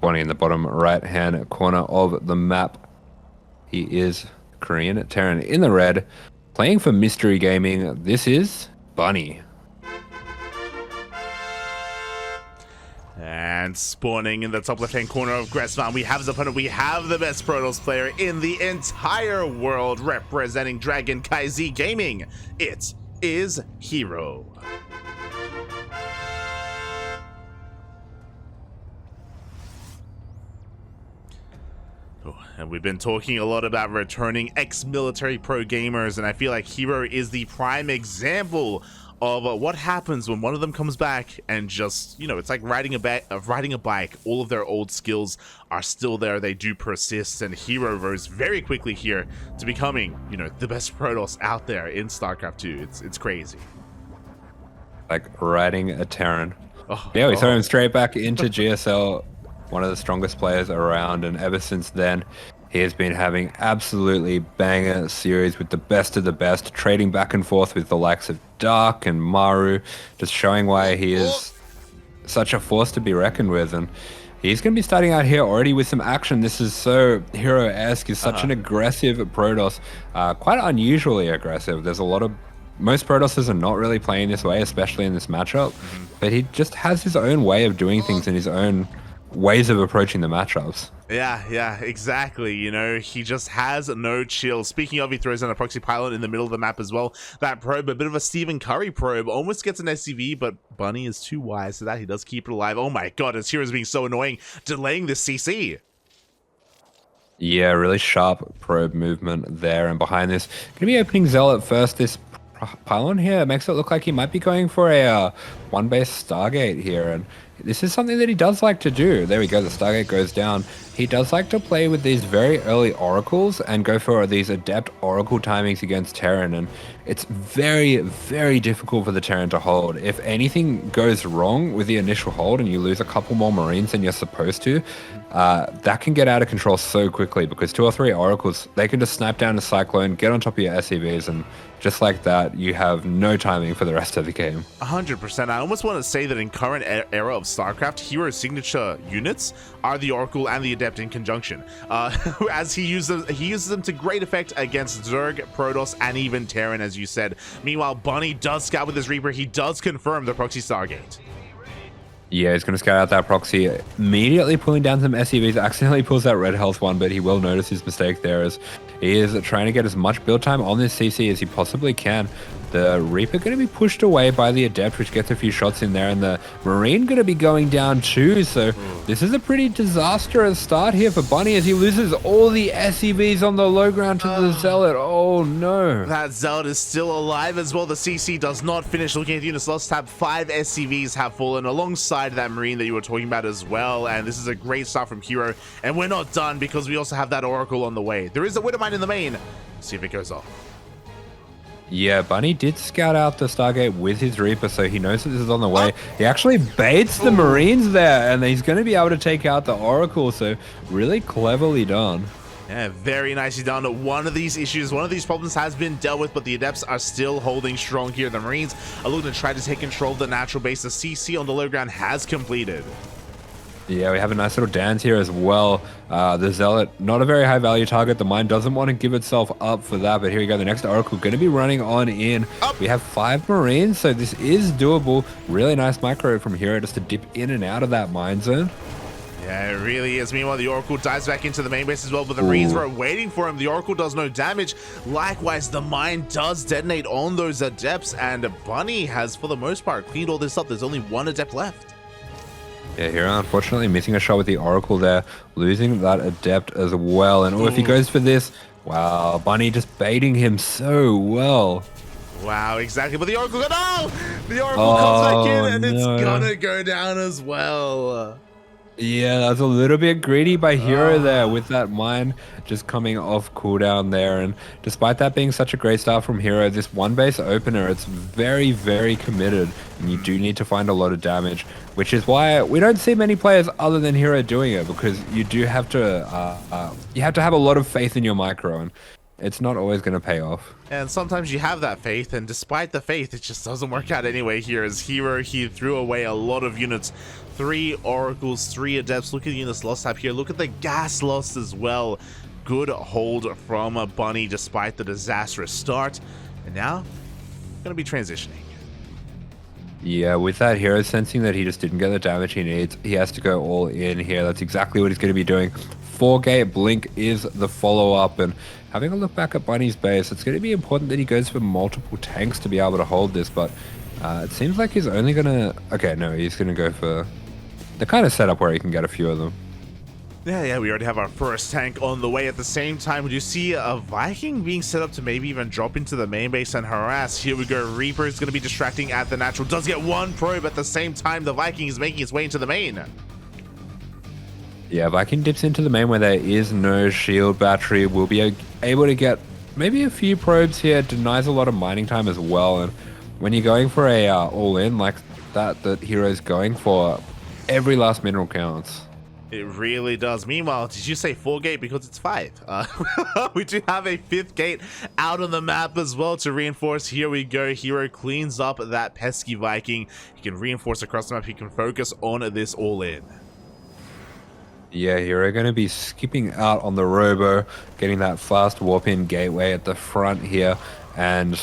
Bonnie in the bottom right-hand corner of the map. He is Korean. Terran in the red, playing for Mystery Gaming. This is Bunny. And spawning in the top left-hand corner of Gressman, we have his opponent. We have the best Protoss player in the entire world, representing Dragon KZ Gaming. It is herO. And we've been talking a lot about returning ex-military pro gamers, and I feel like herO is the prime example of what happens when one of them comes back and just, you know, it's like riding a bike. All of their old skills are still there. They do persist, and herO rose very quickly here to becoming, you know, the best Protoss out there in StarCraft 2. It's crazy. Like riding a Terran. Yeah, we throw him straight back into GSL. One of the strongest players around, and ever since then he has been having absolutely banger series with the best of the best, trading back and forth with the likes of Dark and Maru, just showing why he is such a force to be reckoned with. And he's going to be starting out here already with some action. This is so herO-esque. He's such an aggressive Protoss, quite unusually aggressive. There's a lot of most Protosses are not really playing this way, especially in this matchup, but he just has his own way of doing things and his own ways of approaching the matchups. Yeah, exactly. You know, he just has no chill. Speaking of, he throws in a proxy pylon in the middle of the map as well. That probe, a bit of a Stephen Curry probe, almost gets an SCV, but Bunny is too wise to that. He does keep it alive. Oh my god, his hero's being so annoying, delaying this CC. Yeah, really sharp probe movement there. And behind this, going to be opening Zealot first. This pylon here makes it look like he might be going for a one-base Stargate here, and this is something that he does like to do. There we go, the Stargate goes down. He does like to play with these very early oracles and go for these adept oracle timings against Terran, and it's very, very difficult for the Terran to hold. If anything goes wrong with the initial hold and you lose a couple more Marines than you're supposed to, that can get out of control so quickly, because 2 or 3 oracles, they can just snipe down a Cyclone, get on top of your SCVs, and just like that, you have no timing for the rest of the game. 100%. I almost want to say that in current era of StarCraft, hero's signature units are the Oracle and the Adept in conjunction, as he uses them to great effect against Zerg, Protoss, and even Terran, as you said. Meanwhile, Bunny does scout with his Reaper. He does confirm the proxy Stargate. Yeah, he's going to scout out that proxy, immediately pulling down some SCVs, accidentally pulls that red health one, but he will notice his mistake there as he is trying to get as much build time on this CC as he possibly can. The Reaper going to be pushed away by the Adept, which gets a few shots in there, and the Marine going to be going down too, so this is a pretty disastrous start here for Bunny as he loses all the SCVs on the low ground to the Zealot. Oh no. That Zealot is still alive as well. The CC does not finish. Looking at the units lost tab, 5 SCVs have fallen alongside that Marine that you were talking about as well, and this is a great start from herO, and we're not done because we also have that Oracle on the way. There is a Widowmine in the main. Let's see if it goes off. Yeah, Bunny did scout out the Stargate with his Reaper, so he knows that this is on the way. He actually baits the Marines there, and he's going to be able to take out the Oracle, so really cleverly done. Yeah, very nicely done. One of these issues, one of these problems has been dealt with, but the Adepts are still holding strong here. The Marines are looking to try to take control of the natural base. The CC on the low ground has completed. Yeah, we have a nice little dance here as well. The Zealot, not a very high value target. The Mine doesn't want to give itself up for that, but here we go. The next Oracle going to be running on in. We have 5 Marines, so this is doable. Really nice micro from herO just to dip in and out of that Mine zone. Yeah, it really is. Meanwhile, the Oracle dives back into the main base as well, but the Marines were waiting for him. The Oracle does no damage. Likewise, the Mine does detonate on those Adepts, and Bunny has, for the most part, cleaned all this up. There's only 1 Adept left. Yeah, herO unfortunately missing a shot with the Oracle there, losing that Adept as well. And if he goes for this, wow, Bunny just baiting him so well. Wow, exactly. But the Oracle, no! The Oracle comes back in, and it's gonna go down as well. Yeah, that's a little bit greedy by herO there with that Mine just coming off cooldown there. And despite that being such a great start from herO, this one base opener, it's very, very committed. And you do need to find a lot of damage, which is why we don't see many players other than herO doing it, because you do have to, you have to have a lot of faith in your micro. And it's not always going to pay off. And sometimes you have that faith, and despite the faith, it just doesn't work out anyway here. As herO, he threw away a lot of units. 3 Oracles, 3 Adepts. Look at the units lost up here. Look at the gas lost as well. Good hold from Bunny despite the disastrous start. And now, going to be transitioning. Yeah, with that herO sensing that he just didn't get the damage he needs, he has to go all in here. That's exactly what he's going to be doing. 4-gate Blink is the follow-up, and having a look back at Bunny's base, it's going to be important that he goes for multiple tanks to be able to hold this, but it seems like he's only going to... Okay, no, he's going to go for the kind of setup where he can get a few of them. Yeah, we already have our first tank on the way. At the same time, do you see a Viking being set up to maybe even drop into the main base and harass? Here we go. Reaper is going to be distracting at the natural. Does get 1 probe at the same time. The Viking is making its way into the main. Yeah, Viking dips into the main where there is no shield battery. Will be able to get maybe a few probes here. Denies a lot of mining time as well. And when you're going for a all-in like that herO's going for, every last mineral counts. It really does. Meanwhile, did you say 4-gate? Because it's 5. We do have a 5th gate out on the map as well to reinforce. Here we go. herO cleans up that pesky Viking. He can reinforce across the map. He can focus on this all-in. Yeah, herO going to be skipping out on the robo, getting that fast warp-in gateway at the front here, and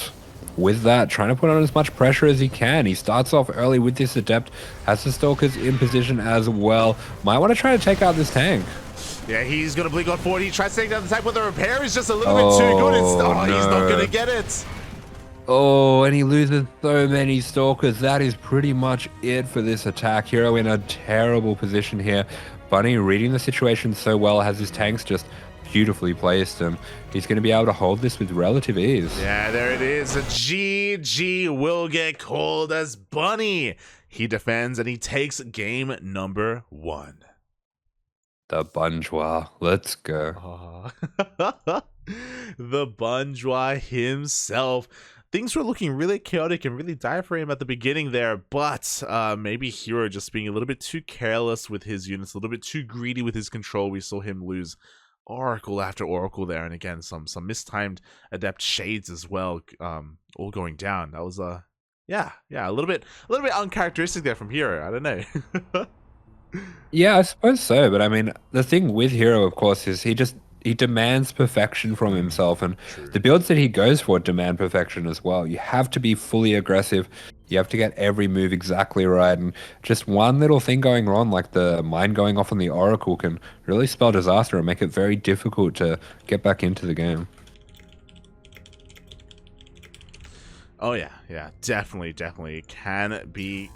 with that, trying to put on as much pressure as he can. He starts off early with this Adept, has the Stalkers in position as well. Might want to try to take out this tank. Yeah, he's going to blink on forward. He tries to take down the tank, but the repair is just a little bit too good. He's not going to get it. Oh, and he loses so many Stalkers. That is pretty much it for this attack. herO in a terrible position here. Bunny reading the situation so well, has his tanks just beautifully placed, and he's going to be able to hold this with relative ease. Yeah, there it is. A GG will get called as Bunny. He defends and he takes game number 1. The Bunjois. Let's go. The Bunjois himself. Things were looking really chaotic and really dire for him at the beginning there, but maybe herO just being a little bit too careless with his units, a little bit too greedy with his control. We saw him lose Oracle after Oracle there, and again some mistimed Adept shades as well, all going down. That was yeah, a little bit uncharacteristic there from herO. I don't know. Yeah, I suppose so, but I mean, the thing with herO, of course, is he demands perfection from himself, and the builds that he goes for demand perfection as well. You have to be fully aggressive. You have to get every move exactly right, and just one little thing going wrong, like the mine going off on the Oracle, can really spell disaster and make it very difficult to get back into the game. Oh yeah, definitely. It can be,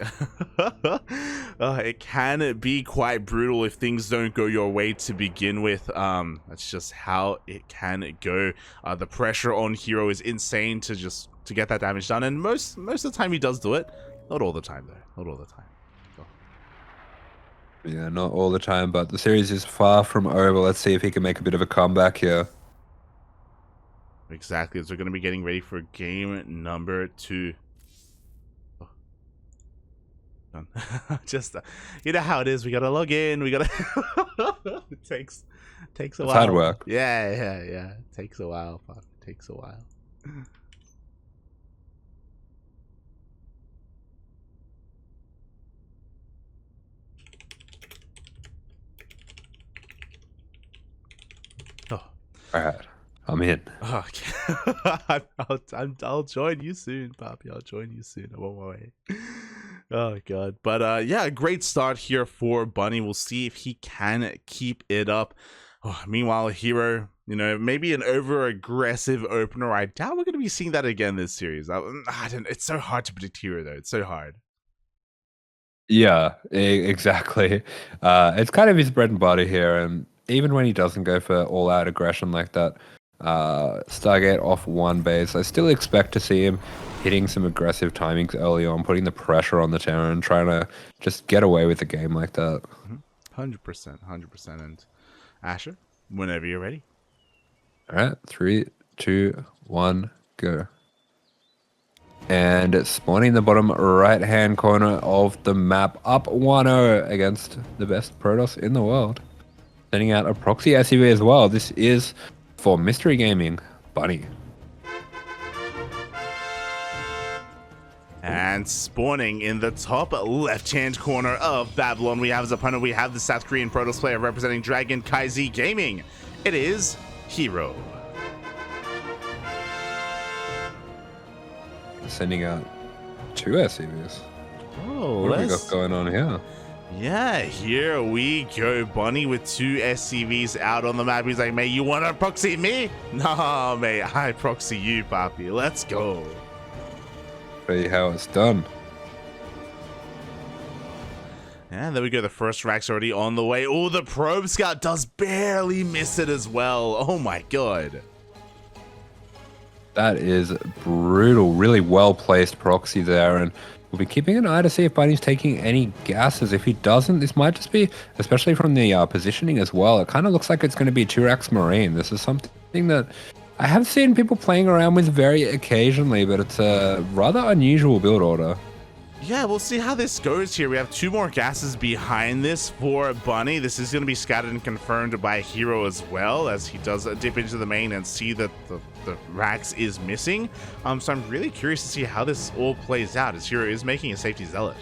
it can be quite brutal if things don't go your way to begin with. That's just how it can go. The pressure on herO is insane to get that damage done, and most of the time he does do it. Not all the time though. Not all the time. Yeah, not all the time, but the series is far from over. Let's see if he can make a bit of a comeback here. Exactly, as we're going to be getting ready for game number 2. Oh. Done. Just, you know how it is. We got to log in. We got to... It takes a while. It's hard work. Yeah. It takes a while, Pop. It takes a while. Oh. All right. I'm in. Okay. I'll join you soon, Poppy. I'll join you soon. I'm on my way. Oh, God. But, yeah, a great start here for Bunny. We'll see if he can keep it up. Oh, meanwhile, herO, maybe an over-aggressive opener. I doubt we're going to be seeing that again this series. It's so hard to predict herO, though. It's so hard. Yeah, exactly. It's kind of his bread and butter here, and even when he doesn't go for all-out aggression like that, Stargate off one base, I still expect to see him hitting some aggressive timings early on, putting the pressure on the tower and trying to just get away with the game like that. 100%. And Asher, whenever you're ready. All right, 3, 2, 1, go. And it's spawning the bottom right-hand corner of the map, up 1-0 against the best Protoss in the world. Sending out a proxy SUV as well. This is for Mystery Gaming. Bunny. And spawning in the top left-hand corner of Babylon, we have his opponent. We have the South Korean Protoss player representing Dragon Kaizi Gaming. It is herO. Sending out 2 SCVs. Oh, what have we got going on here? Yeah, here we go. Bunny with 2 SCVs out on the map. He's like, mate, you want to proxy me? Nah, mate, I proxy you, papi. Let's go. Show you how it's done. And there we go. The first rack's already on the way. Oh, the probe scout does barely miss it as well. Oh my god. That is brutal. Really well placed proxy there, and we'll be keeping an eye to see if Bunny's taking any gases. If he doesn't, this might just be, especially from the positioning as well, it kind of looks like it's going to be a 2-Rax Marine. This is something that I have seen people playing around with very occasionally, but it's a rather unusual build order. Yeah, we'll see how this goes here. We have 2 more gases behind this for Bunny. This is going to be scouted and confirmed by herO as well, as he does dip into the main and see that the Rax is missing. So I'm really curious to see how this all plays out, as herO is making a safety zealot.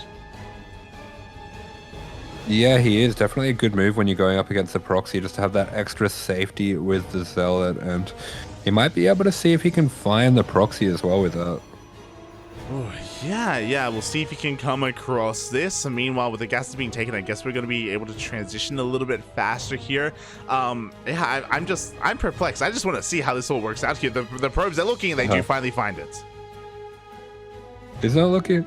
Yeah, he is. Definitely a good move when you're going up against the proxy, just to have that extra safety with the zealot, and he might be able to see if he can find the proxy as well with that. Oh, yeah, we'll see if he can come across this. And meanwhile, with the gases being taken, I guess we're going to be able to transition a little bit faster here. Yeah, I'm perplexed. I just want to see how this all works out here. The probes are looking, and they do finally find it. He's not looking.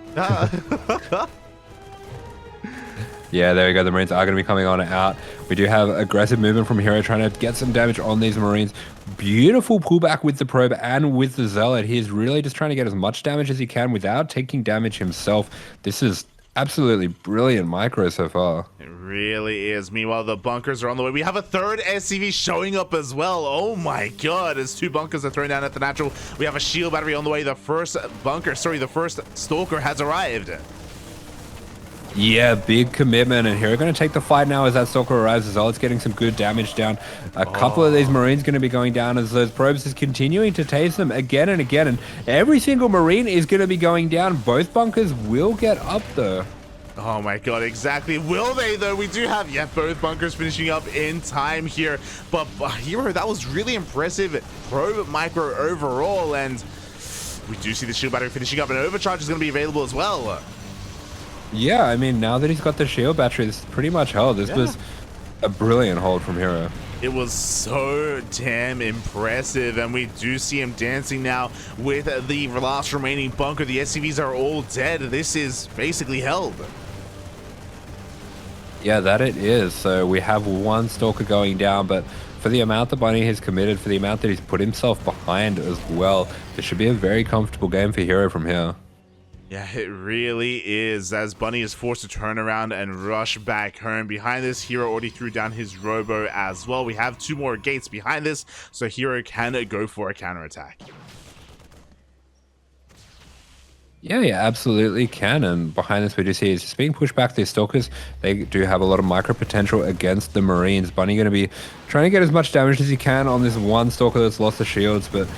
Yeah, there we go. The Marines are going to be coming on and out. We do have aggressive movement from herO trying to get some damage on these Marines. Beautiful pullback with the probe and with the zealot. He's really just trying to get as much damage as he can without taking damage himself. This is absolutely brilliant micro so far. It really is. Meanwhile, the bunkers are on the way. We have a 3rd SCV showing up as well. Oh my god, as 2 bunkers are thrown down at the natural. We have a shield battery on the way. The first stalker has arrived. Yeah, big commitment, and herO going to take the fight now as that stalker arrives as well. It's getting some good damage down. A couple of these Marines going to be going down as those probes is continuing to tase them again and again, and every single Marine is going to be going down. Both bunkers will get up though. Oh my god, exactly. Will they though? We do have, both bunkers finishing up in time here. But herO, that was really impressive probe micro overall, and we do see the shield battery finishing up, and overcharge is going to be available as well. Yeah, I mean, now that he's got the shield battery, this is pretty much held. This was a brilliant hold from herO. It was so damn impressive, and we do see him dancing now with the last remaining bunker. The SCVs are all dead. This is basically held. Yeah, that it is. So we have 1 stalker going down, but for the amount that Bunny has committed, for the amount that he's put himself behind as well, this should be a very comfortable game for herO from here. Yeah, it really is, as Bunny is forced to turn around and rush back home. Behind this, herO already threw down his robo as well. We have 2 more gates behind this, so herO can go for a counterattack. Yeah, absolutely can. And behind this, we do see it's just being pushed back. These stalkers, they do have a lot of micro potential against the Marines. Bunny going to be trying to get as much damage as he can on this 1 stalker that's lost the shields, but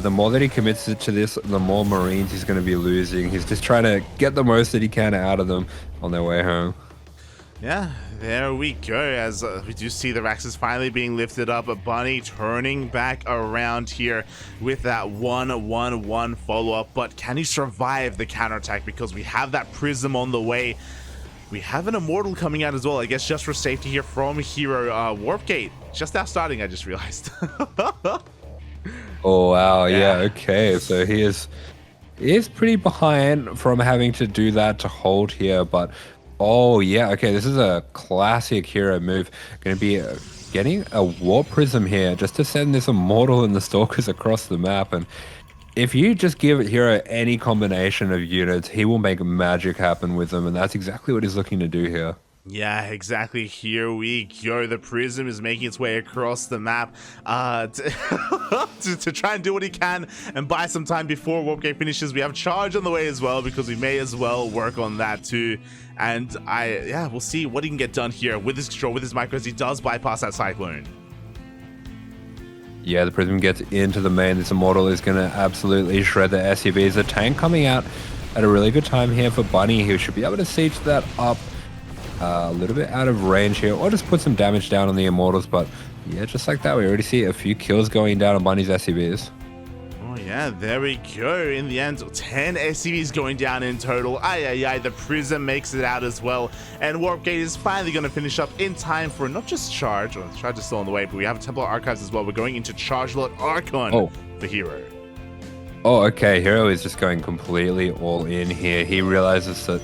the more that he commits to this, the more Marines he's going to be losing. He's just trying to get the most that he can out of them on their way home. Yeah, there we go, as we do see the Raxes finally being lifted up. A Bunny turning back around here with that 1-1-1 follow-up. But can he survive the counterattack? Because we have that Prism on the way. We have an Immortal coming out as well, I guess just for safety here from herO. Warp Gate, just now starting, I just realized. Oh, wow. Yeah, okay. So he is pretty behind from having to do that to hold here, but oh, yeah. Okay, this is a classic herO move. Going to be getting a Warp Prism here just to send this Immortal and the Stalkers across the map. And if you just give herO any combination of units, he will make magic happen with them. And that's exactly what he's looking to do here. Yeah, exactly. Here we go. The Prism is making its way across the map to try and do what he can and buy some time before Warp Gate finishes. We have Charge on the way as well, because we may as well work on that too. And we'll see what he can get done here with his control, with his micros. He does bypass that Cyclone. Yeah, the Prism gets into the main. This Immortal is going to absolutely shred the SCVs. The tank coming out at a really good time here for Bunny, who should be able to siege that up a little bit out of range here, or just put some damage down on the Immortals. But yeah, just like that, we already see a few kills going down on Bunny's SCVs. Oh yeah, there we go. In the end, 10 SCVs going down in total. The Prism makes it out as well. And Warpgate is finally going to finish up in time for not just Charge, or Charge is still on the way, but we have Templar Archives as well. We're going into Charge Lot Archon for herO. Oh, okay. herO is just going completely all in here. He realizes that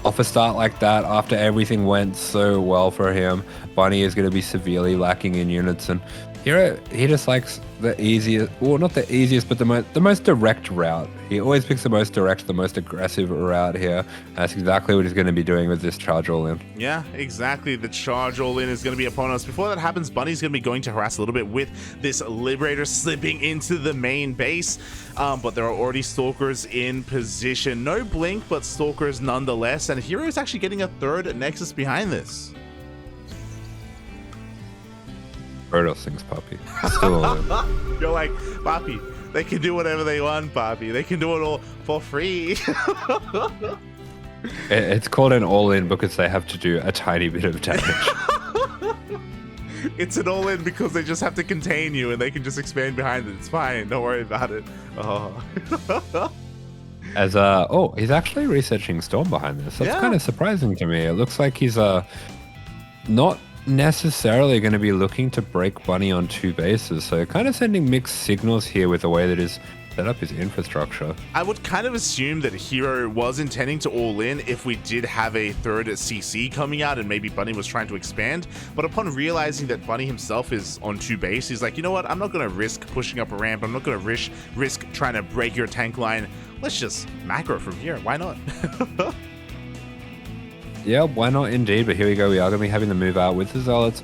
off a start like that, after everything went so well for him, Bunny is going to be severely lacking in units, and herO, he just likes the easiest, well, not the easiest, but the most direct route. He always picks the most direct, the most aggressive route here. That's exactly what he's going to be doing with this charge all in. Yeah, exactly. The charge all in is going to be upon us. Before that happens, Bunny's going to be going to harass a little bit with this Liberator slipping into the main base. But there are already Stalkers in position. No Blink, but Stalkers nonetheless. And herO is actually getting a third Nexus behind this. Protoss things, Poppy. Still all in. You're like, Poppy, they can do whatever they want, Poppy. They can do it all for free. It's called an all-in because they have to do a tiny bit of damage. It's an all-in because they just have to contain you and they can just expand behind it. It's fine. Don't worry about it. Oh. He's actually researching Storm behind this. That's kind of surprising to me. It looks like he's not necessarily going to be looking to break Bunny on two bases, so kind of sending mixed signals here with the way that he's set up his infrastructure. I would kind of assume that herO was intending to all in if we did have a third CC coming out and maybe Bunny was trying to expand, but upon realizing that Bunny himself is on two base, he's like, you know what, I'm not going to risk pushing up a ramp, I'm not going to risk trying to break your tank line, let's just macro from here, why not? Yeah, why not indeed? But here we go. We are going to be having the move out with the Zealots.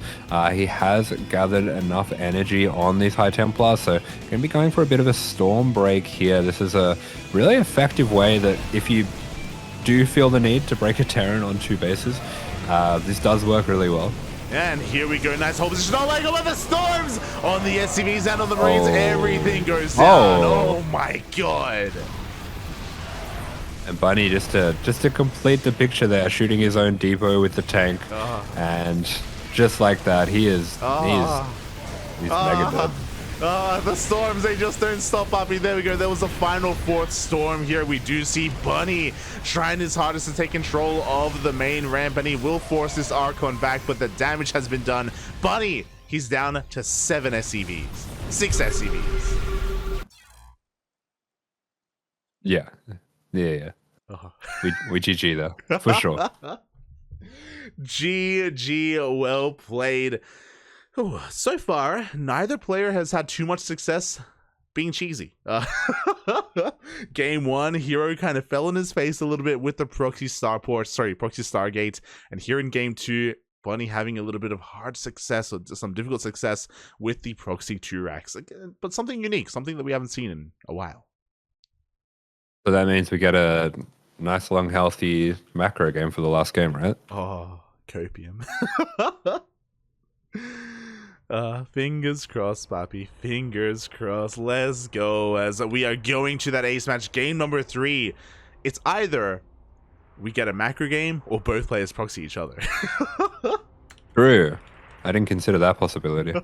He has gathered enough energy on these High Templars, so going to be going for a bit of a storm break here. This is a really effective way that if you do feel the need to break a Terran on two bases, this does work really well. And here we go. Nice whole position. Oh my god, the storms on the SCVs and on the Marines. Everything goes down. Oh my god. And Bunny, just to complete the picture there, shooting his own depot with the tank, and just like that, he's mega dead. The storms, they just don't stop, Poppy. There we go. There was a final fourth storm here. We do see Bunny trying his hardest to take control of the main ramp, and he will force this Archon back, but the damage has been done. Bunny, he's down to 7 SCVs. 6 SCVs. Yeah. We GG though, for sure. GG, well played. Ooh, so far, neither player has had too much success being cheesy. Game 1, herO kind of fell in his face a little bit with the proxy Stargate, and here in Game 2, Bunny having a little bit of hard success or some difficult success with the proxy 2 racks, but something unique, something that we haven't seen in a while. So that means we get a nice, long, healthy macro game for the last game, right? Oh, copium. Fingers crossed, Papi. Fingers crossed. Let's go. As we are going to that ace match, game number 3. It's either we get a macro game or both players proxy each other. True. I didn't consider that possibility.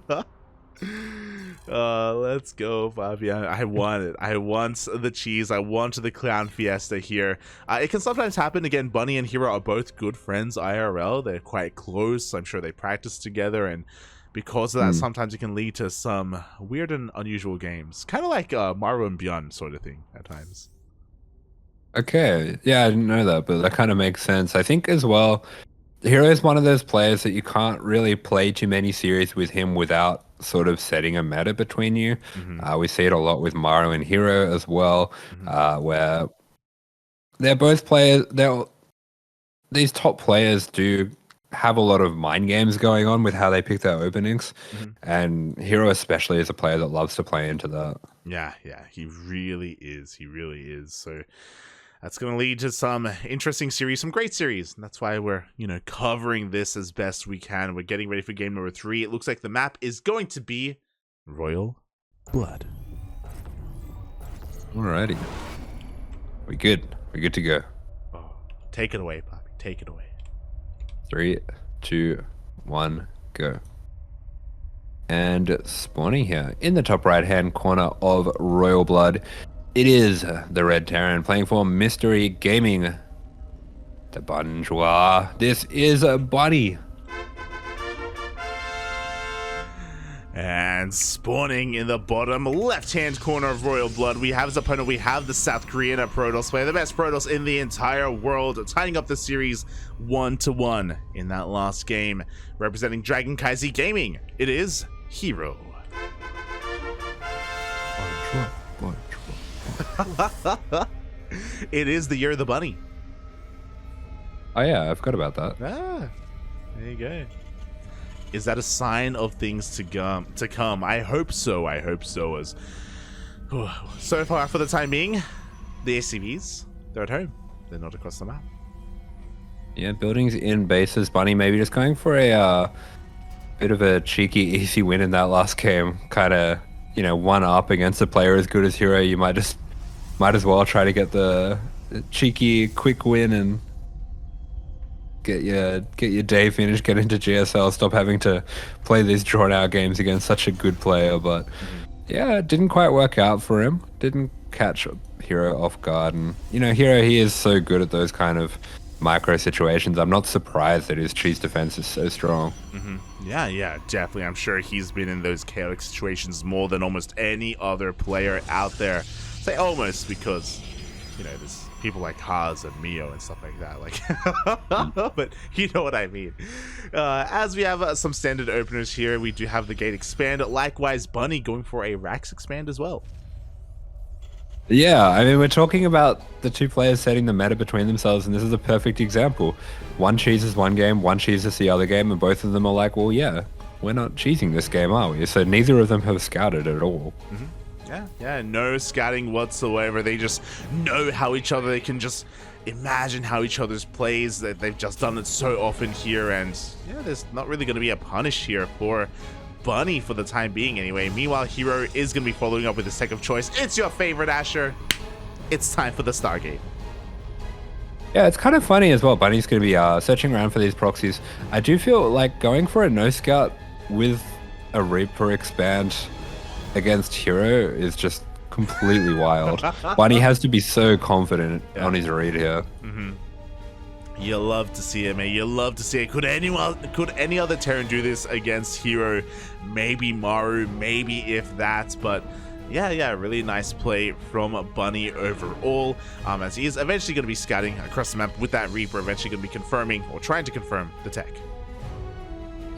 Let's go, Bobby. I want it. I want the cheese. I want the clown fiesta here. It can sometimes happen. Again, Bunny and herO are both good friends IRL. They're quite close. I'm sure they practice together, and because of that, sometimes it can lead to some weird and unusual games. Kind of like Mario and Beyond sort of thing at times. Okay. Yeah, I didn't know that, but that kind of makes sense. I think as well, herO is one of those players that you can't really play too many series with him without sort of setting a meta between you. We see it a lot with Mario and herO as well, where they're both players. These top players do have a lot of mind games going on with how they pick their openings, and herO especially is a player that loves to play into that. Yeah, he really is. He really is. So that's going to lead to some interesting series, some great series. And that's why we're, covering this as best we can. We're getting ready for game number 3. It looks like the map is going to be Royal blood. Alrighty. We good. We're good to go. Oh, take it away, Poppy. Take it away. 3, 2, 1, go. And spawning here in the top right hand corner of Royal Blood, it is the Red Terran playing for Mystery Gaming. The Bonjour. This is Bunny. And spawning in the bottom left-hand corner of Royal Blood, we have his opponent. We have the South Korean Protoss player, the best Protoss in the entire world, tying up the series 1-1 in that last game. Representing DragonKy Gaming, it is herO. It is the year of the bunny. Oh yeah, I forgot about that. Ah, there you go. Is that a sign of things to come? I hope so. I hope so. As so far for the time being, the ACVs, they're at home. They're not across the map. Yeah, buildings in bases. Bunny maybe just going for a bit of a cheeky, easy win in that last game. Kind of, one up against a player as good as herO. You might as well try to get the cheeky, quick win and get your day finished, get into GSL, stop having to play these drawn out games against such a good player. But yeah, it didn't quite work out for him. Didn't catch herO off guard. And herO, he is so good at those kind of micro situations. I'm not surprised that his cheese defense is so strong. Yeah, definitely. I'm sure he's been in those chaotic situations more than almost any other player out there. Say almost, because there's people like Haas and Mio and stuff like that, but you know what I mean. As we have some standard openers here, we do have the gate expand. Likewise, Bunny going for a Rax expand as well. Yeah, I mean, we're talking about the two players setting the meta between themselves, and this is a perfect example. One cheeses one game, one cheeses the other game, and both of them are like, well, yeah, we're not cheesing this game, are we? So neither of them have scouted at all. Yeah, no scouting whatsoever. They just know how each other, they can just imagine how each other's plays, that they've just done it so often here, and yeah, there's not really going to be a punish here for Bunny for the time being anyway. Meanwhile, herO is going to be following up with his tech of choice. It's your favorite, Asher. It's time for the Stargate. Yeah, it's kind of funny as well. Bunny's going to be searching around for these proxies. I do feel like going for a no scout with a Reaper expand against herO is just completely wild. Bunny has to be so confident on his read here. You love to see it, man. You love to see it. Could any other Terran do this against herO? Maybe Maru, maybe if that, but yeah, really nice play from Bunny overall, as he is eventually going to be scouting across the map with that Reaper, eventually going to be confirming or trying to confirm the tech.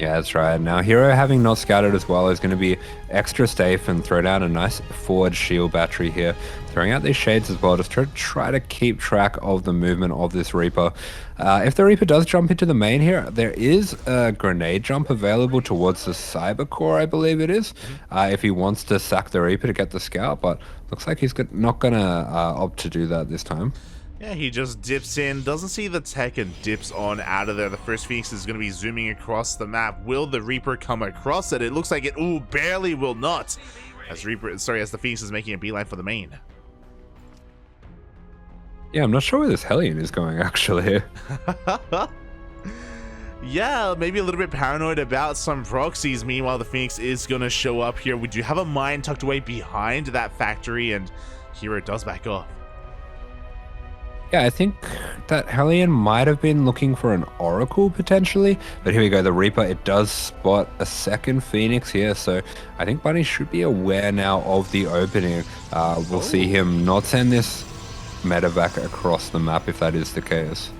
Yeah, that's right. Now, herO, having not scouted as well, is going to be extra safe and throw down a nice forward shield battery here. Throwing out these shades as well, just to try to keep track of the movement of this Reaper. If the Reaper does jump into the main here, there is a grenade jump available towards the Cyber Core, I believe it is, if he wants to sack the Reaper to get the scout, but looks like he's not going to opt to do that this time. Yeah, he just dips in, doesn't see the tech, and dips on out of there. The first Phoenix is going to be zooming across the map. Will the Reaper come across it? It looks like it, barely will not. As the Phoenix is making a beeline for the main. Yeah, I'm not sure where this Hellion is going, actually. Yeah, maybe a little bit paranoid about some proxies. Meanwhile, the Phoenix is going to show up here. We do have a mine tucked away behind that factory, and herO does back off. Yeah, I think that Hellion might have been looking for an Oracle potentially, but here we go, the Reaper, it does spot a second Phoenix here, so I think Bunny should be aware now of the opening. We'll see him not send this medevac across the map if that is the case.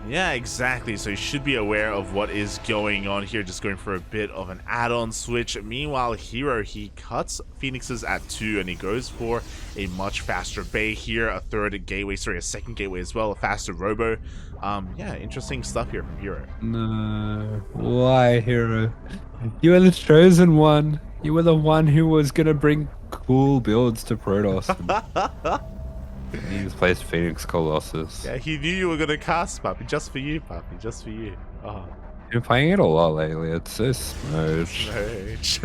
Yeah, exactly. So you should be aware of what is going on here. Just going for a bit of an add-on switch. Meanwhile, herO, he cuts Phoenixes at 2 and he goes for a much faster bay here. A second gateway as well. A faster robo. Yeah, interesting stuff here from herO. No, why herO? You were the chosen one. You were the one who was gonna bring cool builds to Protoss. He just plays Phoenix Colossus. Yeah, he knew you were gonna cast, Puppy. Just for you, Puppy. Just for you. Oh. Been playing it a lot lately. It's so smooch. Merge.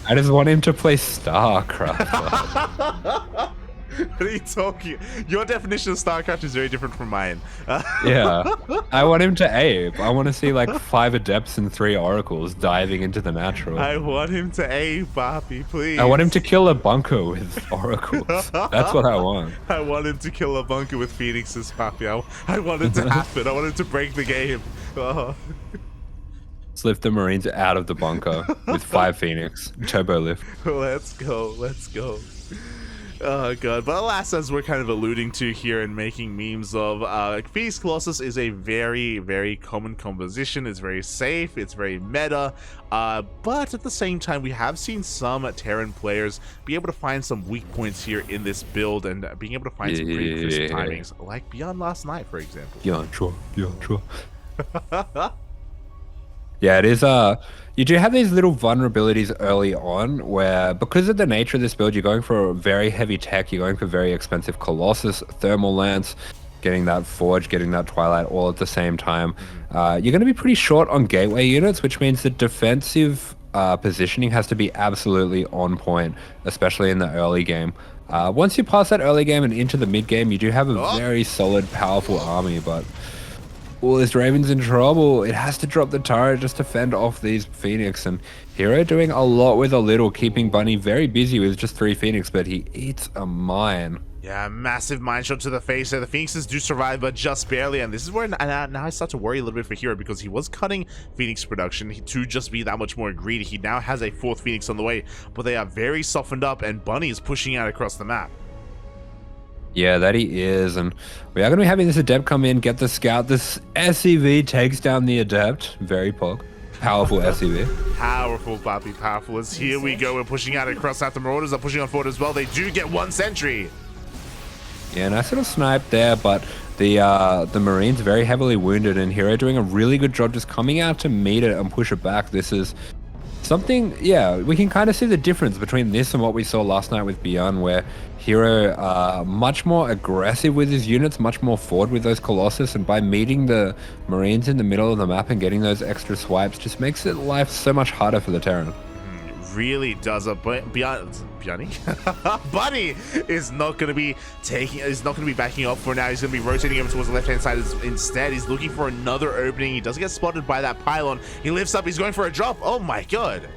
I just want him to play StarCraft. What are you talking? Your definition of StarCraft is very different from mine. Yeah, I want him to ape. I want to see like 5 adepts and 3 oracles diving into the natural. I want him to ape, Papi, please. I want him to kill a bunker with oracles. That's what I want. I want him to kill a bunker with phoenixes, Papi. I want it to happen. I want him to break the game. Oh. Lift the Marines out of the bunker with 5 Phoenix. Turbo lift. Let's go. Let's go. Oh god, but alas, as we're kind of alluding to here and making memes of, Phoenix Colossus is a very, very common composition. It's very safe, it's very meta, but at the same time, we have seen some Terran players be able to find some weak points here in this build and being able to find some pretty crisp timings, like Beyond last night, for example. Beyond, sure. Yeah, it is, you do have these little vulnerabilities early on where, because of the nature of this build, you're going for a very heavy tech, you're going for very expensive Colossus, Thermal Lance, getting that Forge, getting that Twilight all at the same time. You're going to be pretty short on gateway units, which means the defensive positioning has to be absolutely on point, especially in the early game. Once you pass that early game and into the mid game, you do have a very solid, powerful army, but... well, this Raven's in trouble. It has to drop the turret just to fend off these Phoenix. And herO doing a lot with a little, keeping Bunny very busy with just 3 Phoenix, but he eats a mine. Yeah, massive mine shot to the face there. The Phoenixes do survive, but just barely. And this is where now I start to worry a little bit for herO, because he was cutting Phoenix production to just be that much more greedy. He now has a 4th Phoenix on the way, but they are very softened up, and Bunny is pushing out across the map. Yeah, that he is, and we are going to be having this Adept come in, get the Scout. This SCV takes down the Adept. Very powerful SCV. Powerful, Papi, powerful. As here we go, we're pushing out across out. The Marauders are pushing on forward as well. They do get 1 sentry. Yeah, nice little snipe there, but the Marines very heavily wounded, and herO doing a really good job just coming out to meet it and push it back. This is something, yeah, we can kind of see the difference between this and what we saw last night with Beyond, where herO much more aggressive with his units, much more forward with those Colossus, and by meeting the Marines in the middle of the map and getting those extra swipes just makes it life so much harder for the Terran. Really does. Bunny is not going to be backing up for now. He's going to be rotating over towards the left hand side instead. He's looking for another opening. He doesn't get spotted by that pylon. He lifts up. He's going for a drop. Oh my god.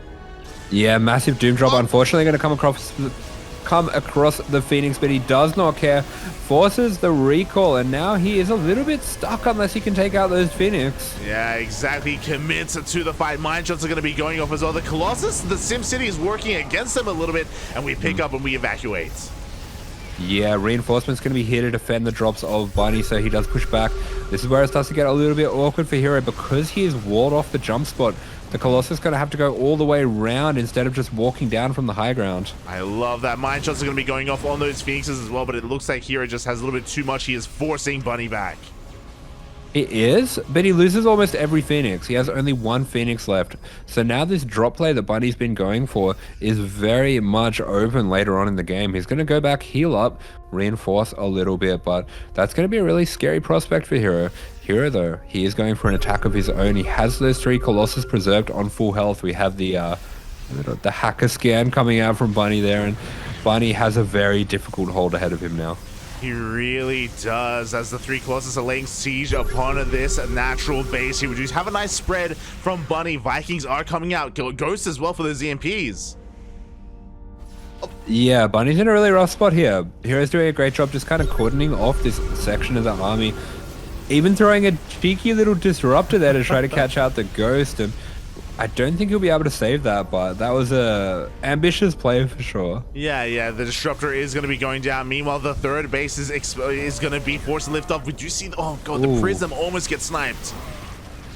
Yeah, massive doom drop. Unfortunately going to come across the Phoenix, but he does not care. Forces the recall, and now he is a little bit stuck unless he can take out those Phoenix. Yeah, exactly. Commits to the fight. Mine shots are going to be going off as well. The Colossus, the SimCity is working against them a little bit, and we pick up and we evacuate. Yeah, reinforcement's going to be here to defend the drops of Bunny, so he does push back. This is where it starts to get a little bit awkward for herO because he is walled off the jump spot. The Colossus is going to have to go all the way around instead of just walking down from the high ground. I love that. Mine shots are going to be going off on those Phoenixes as well, but it looks like herO just has a little bit too much. He is forcing Bunny back. He is, but he loses almost every Phoenix. He has only 1 Phoenix left. So now this drop play that Bunny's been going for is very much open later on in the game. He's going to go back, heal up, reinforce a little bit, but that's going to be a really scary prospect for herO. herO, though, he is going for an attack of his own. He has those 3 Colossus preserved on full health. We have the hacker scan coming out from Bunny there, and Bunny has a very difficult hold ahead of him now. He really does, as the 3 Colossus are laying siege upon this natural base. He would just have a nice spread from Bunny. Vikings are coming out. Ghost as well for those EMPs. Yeah, Bunny's in a really rough spot here. herO's doing a great job just kind of cordoning off this section of the army. Even throwing a cheeky little disruptor there to try to catch out the Ghost, and I don't think he'll be able to save that, but that was a ambitious play for sure. Yeah, the disruptor is going to be going down. Meanwhile, the 3rd base is going to be forced to lift up. We do see, oh god, the Prism almost gets sniped.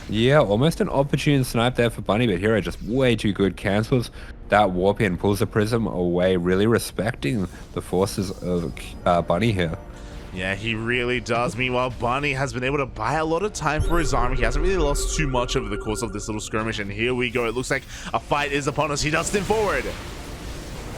Yeah, almost an opportune snipe there for Bunny, but herO just way too good. Cancels that warp in, pulls the Prism away, really respecting the forces of Bunny here. Yeah, he really does. Meanwhile, Bunny has been able to buy a lot of time for his army. He hasn't really lost too much over the course of this little skirmish, and here we go. It looks like a fight is upon us. He does stim forward.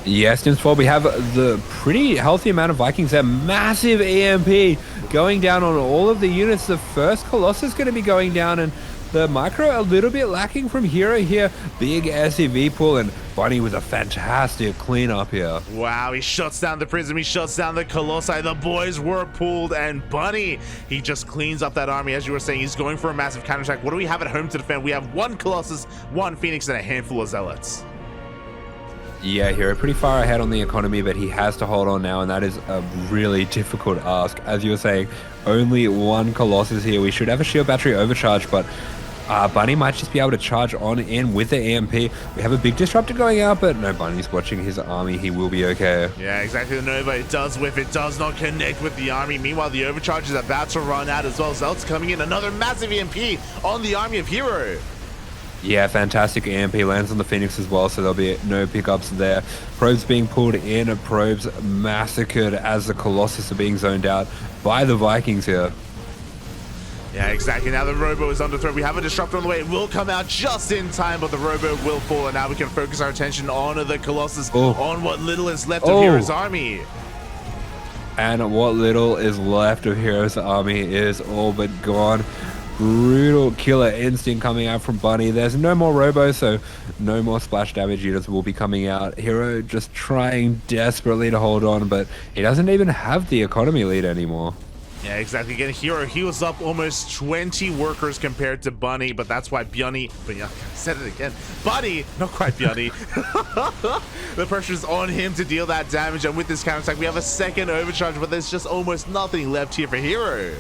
Yes, stim forward. We have the pretty healthy amount of Vikings there. Massive EMP going down on all of the units. The first Colossus is going to be going down, and The micro a little bit lacking from herO here. Big SEV pull, and Bunny with a fantastic cleanup here. Wow, he shuts down the Prism, he shuts down the Colossi, the boys were pulled, and Bunny, he just cleans up that army. As you were saying, he's going for a massive counterattack. What do we have at home to defend? We have one Colossus, one Phoenix, and a handful of Zealots. Yeah, herO pretty far ahead on the economy, but he has to hold on now, and that is a really difficult ask. As you were saying, only one Colossus here. We should have a shield battery overcharge, but Bunny might just be able to charge on in with the EMP. We have a big disruptor going out, but no, Bunny's watching his army. He will be okay. Yeah, exactly. The Nova, it does whiff. It does not connect with the army. Meanwhile, the overcharge is about to run out as well. Zealot's coming in. Another massive EMP on the army of herO. Yeah, fantastic EMP lands on the Phoenix as well, so there'll be no pickups there. Probes being pulled in, probes massacred as the Colossus are being zoned out by the Vikings here. Yeah, exactly. Now the Robo is under threat. We have a disruptor on the way. It will come out just in time, but the Robo will fall, and now we can focus our attention on the Colossus, on what little is left of herO's army. And what little is left of herO's army is all but gone. Brutal killer instinct coming out from Bunny. There's no more Robo, so no more splash damage units will be coming out. herO just trying desperately to hold on, but he doesn't even have the economy lead anymore. Yeah, exactly. Again, herO heals up almost 20 workers compared to Bunny, but that's why Bunny, but yeah, I said it again. Bunny, not quite Bunny. The pressure's on him to deal that damage, and with this counterattack, we have a second overcharge, but there's just almost nothing left here for herO.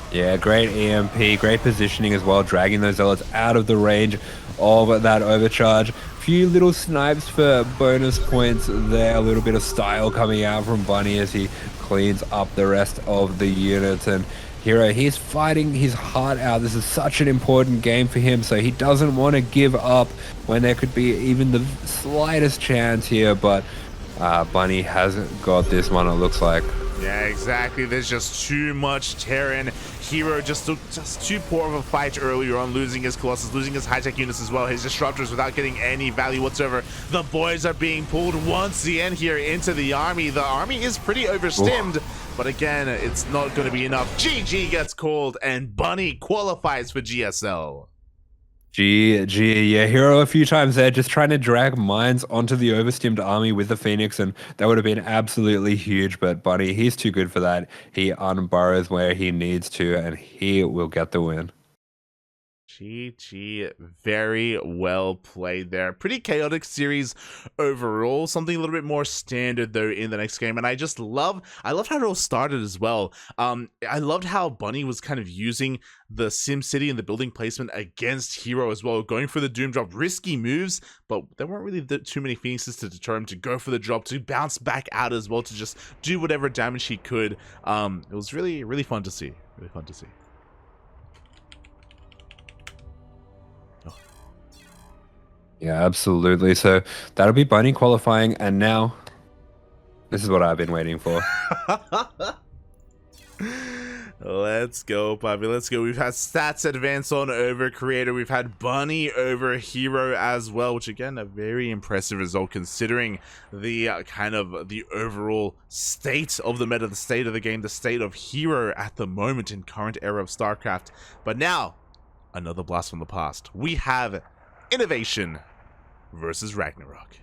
Yeah, great EMP, great positioning as well, dragging those Zealots out of the range of that overcharge. Few little snipes for bonus points there, a little bit of style coming out from Bunny as he cleans up the rest of the units. And herO, he's fighting his heart out. This is such an important game for him, so he doesn't want to give up when there could be even the slightest chance here, but Bunny hasn't got this one, it looks like. Yeah, exactly. There's just too much Terran. herO just too poor of a fight earlier on, losing his Colossus, losing his high-tech units as well, his disruptors without getting any value whatsoever. The boys are being pulled once again here into the army. The army is pretty overstimmed, but again, it's not going to be enough. GG gets called, and Bunny qualifies for GSL. GG, yeah, herO a few times there, just trying to drag mines onto the overstimmed army with the Phoenix, and that would have been absolutely huge, but Bunny, he's too good for that. He unburrows where he needs to, and he will get the win. GG, very well played there. Pretty chaotic series overall. Something a little bit more standard though in the next game, and I loved how it all started as well. I loved how Bunny was kind of using the Sim City and the building placement against herO as well, going for the Doom drop, risky moves, but there weren't really too many Phoenixes to deter him to go for the drop, to bounce back out as well, to just do whatever damage he could. It was really fun to see. Really fun to see. Yeah, absolutely. So that'll be Bunny qualifying, and now this is what I've been waiting for. Let's go, Bobby. Let's go. We've had stats advance on over Creator. We've had Bunny over herO as well, which again, a very impressive result considering the kind of the overall state of the meta, the state of the game, the state of herO at the moment in current era of StarCraft. But now, another blast from the past. We have Innovation versus Ragnarok.